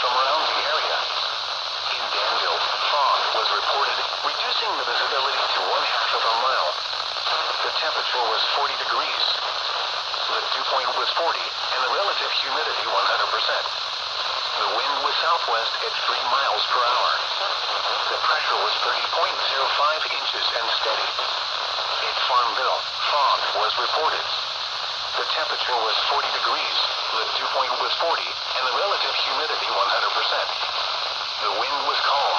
from around the area. In Danville, fog was reported, reducing the visibility to 1/2 of a mile. The temperature was 40 degrees. The dew point was 40, and the relative humidity 100%. The wind was southwest at 3 miles per hour. The pressure was 30.05 inches and steady. At Farmville, fog was reported. The temperature was 40 degrees, the dew point was 40, and the relative humidity 100%. The wind was calm.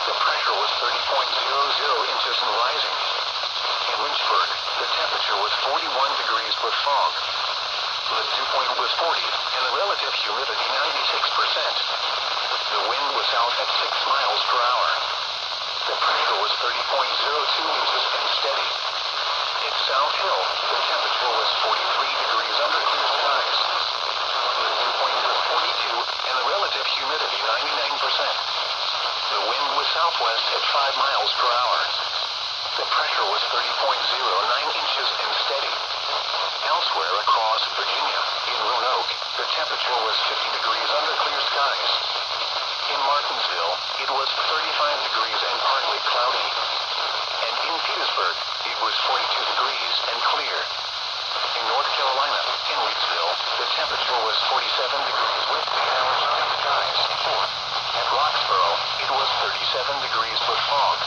The pressure was 30.00 inches and rising. In Lynchburg, the temperature was 41 degrees with fog. The dew point was 40, and the relative humidity 96%. The wind was south at 6 miles per hour. The pressure was 30.02 inches and steady. At South Hill, the temperature was 43 degrees under clear skies. The dew point was 42, and the relative humidity 99%. The wind was southwest at 5 miles per hour. The pressure was 30.09 inches and steady. Elsewhere across Virginia, in Roanoke, the temperature was 50 degrees under clear skies. In Martinsville, it was 35 degrees and partly cloudy. And in Petersburg, it was 42 degrees and clear. In North Carolina, in Wheatsville, the temperature was 47 degrees with 8 hours of skies. At Roxboro, it was 37 degrees with fog.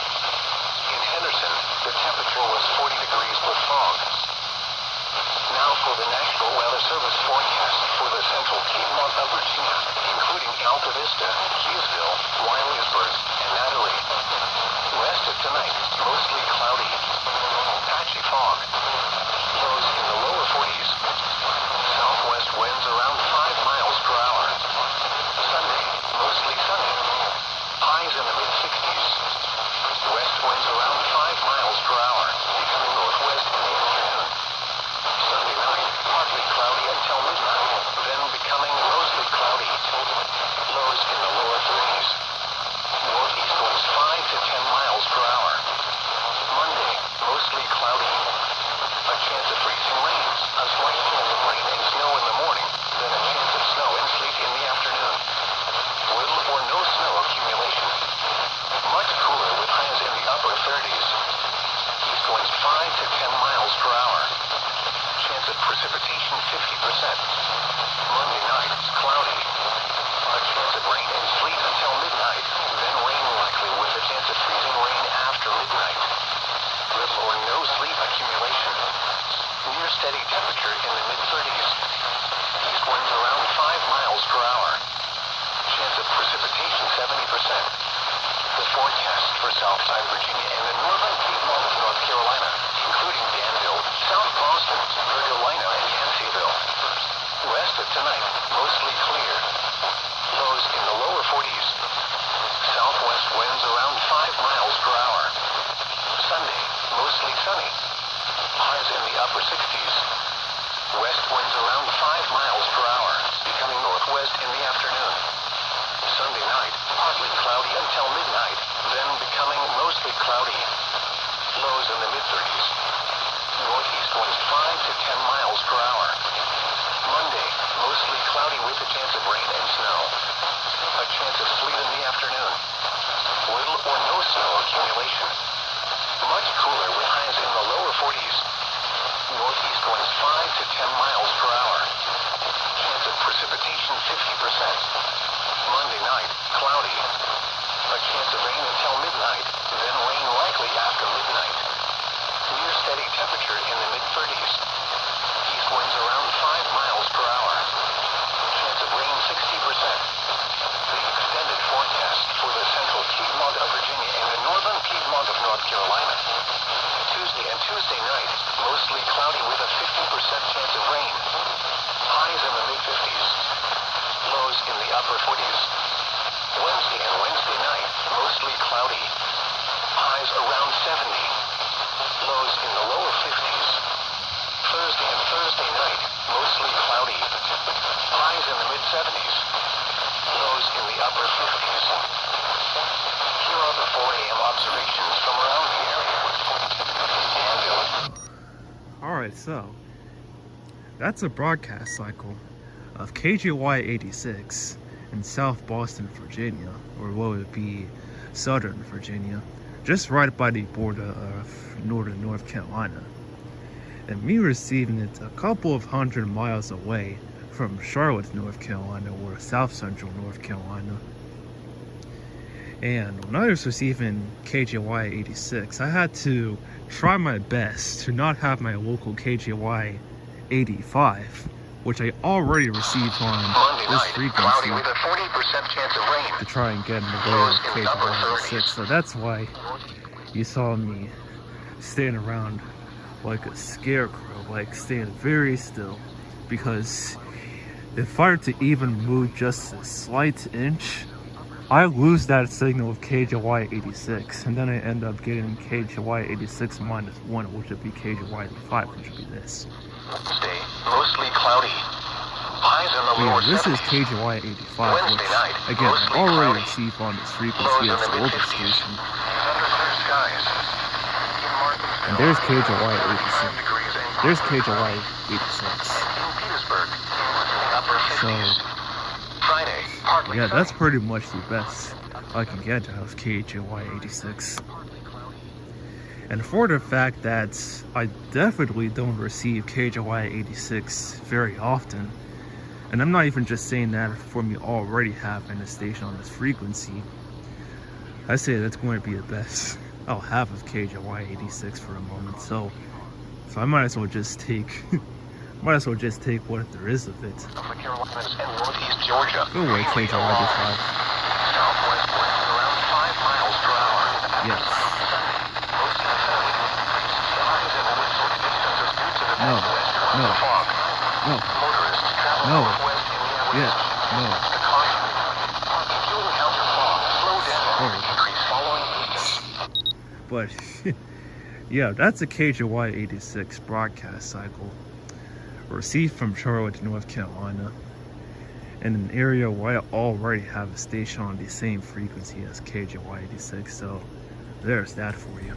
In Henderson, the temperature was 40 degrees with fog. Now for the National Weather Service forecast for the central Piedmont of Virginia, including Alta Vista, Keysville, Wyliesburg, and Nathalie. West of tonight, mostly cloudy. Patchy fog. Lows in the lower 40s. Southwest winds around 5 miles per hour. Sunday, mostly sunny. Highs in the mid-60s. West winds around 5 miles per hour, becoming northwest in the afternoon. Sunday night, partly cloudy until midnight, then becoming mostly cloudy. Lows in the lower 30s. Northeast winds 5 to 10 miles per hour. Monday, mostly cloudy. A chance of freezing rain, a slight chance of rain and snow in the morning, then a chance of snow and sleet in the afternoon. Little or no snow accumulation. Much cooler with highs in the upper 30s. East winds 5 to 10 miles per hour. Chance of precipitation 50%. Monday night, cloudy. A chance of rain and sleet until midnight, then rain likely with a chance of freezing rain after midnight. Little or no sleet accumulation. Near steady temperature in the mid-30s. East winds around 5 miles per hour. Chance of precipitation 70%. The forecast for Southside Virginia and the northern Piedmont of North Carolina, including Danville, South Boston, Virginia, and Yanceyville. West of tonight, mostly clear. Lows in the lower 40s. Southwest winds around 5 miles per hour. Sunday, mostly sunny. Highs in the upper 60s. West winds around 5 miles per hour, becoming northwest in the afternoon. Sunday night, partly cloudy until midnight, then becoming mostly cloudy. Lows in the mid-30s. Northeast winds 5 to 10 miles per hour. Monday, mostly cloudy with a chance of rain and snow. A chance of sleet in the afternoon. Little or no snow accumulation. Much cooler with highs in the lower 40s. Northeast winds 5 to 10 miles per hour. Chance of precipitation 50%. Monday night, cloudy. A chance of rain until midnight, then rain likely after midnight. Near steady temperature in the mid-30s. East winds around 5 miles per hour. Chance of rain 60%. The extended forecast for the central Piedmont of Virginia and the northern Piedmont of North Carolina. Tuesday and Tuesday night, mostly cloudy with a 50% chance of rain. Highs in the mid-50s. Lows in the upper 40s. Wednesday and Wednesday night, mostly cloudy. Highs around 70. Lows in the lower 50s. Thursday and Thursday night, mostly cloudy. Highs in the mid-70s. Lows in the upper 50s. Here are the 4 AM observations from around the area. Danville. Alright, so that's a broadcast cycle of KJY86 in South Boston, Virginia, or what would be Southern Virginia, just right by the border of northern North Carolina. And me receiving it a couple of hundred miles away from Charlotte, North Carolina, or South Central North Carolina. And when I was receiving KJY86, I had to try my best to not have my local KJY85, which I already received on this frequency, with a 40% chance of rain. to try and get in the way of KJY86. So that's why you saw me standing around like a scarecrow, like staying very still, because if I were to even move just a slight inch, I lose that signal of KJY86, and then I end up getting KJY86 minus 1, which would be KJY85, which would be this. Wednesday, mostly cloudy. Highs in the lower This is 70s. KJY85, Wednesday which, night, again, I mostly already cloudy. received on this Lows frequency in as the the local mid-50s. station. Under clear skies. In Martinsville, And there's 35 KJY86. degrees and There's cloudy. KJY86. In Petersburg, in the upper 50s. So, Friday, partly yeah, that's sunny. pretty much the best I can get out of KJY86. And for the fact that I definitely don't receive KJY86 very often, and I'm not even just saying that for me already having a station on this frequency, I say that's going to be the best I'll have of KJY86 for a moment. So I might as well just take what there is of it. The Carolinas and northeast Georgia. Go away, KJY85. Southwest winds around 5 miles per hour. Yes. Sunday, mostly sunny. The highs in the wind distances due to the No. northwest No. fog. No. Motorists travel No. northwest in the hours. Yeah. No. A caution. If you encounter fog, slow down or Oh. increase following distance. But yeah, that's a KJY86 broadcast cycle received from Charlotte, North Carolina, in an area where I already have a station on the same frequency as KJY86. So there's that for you.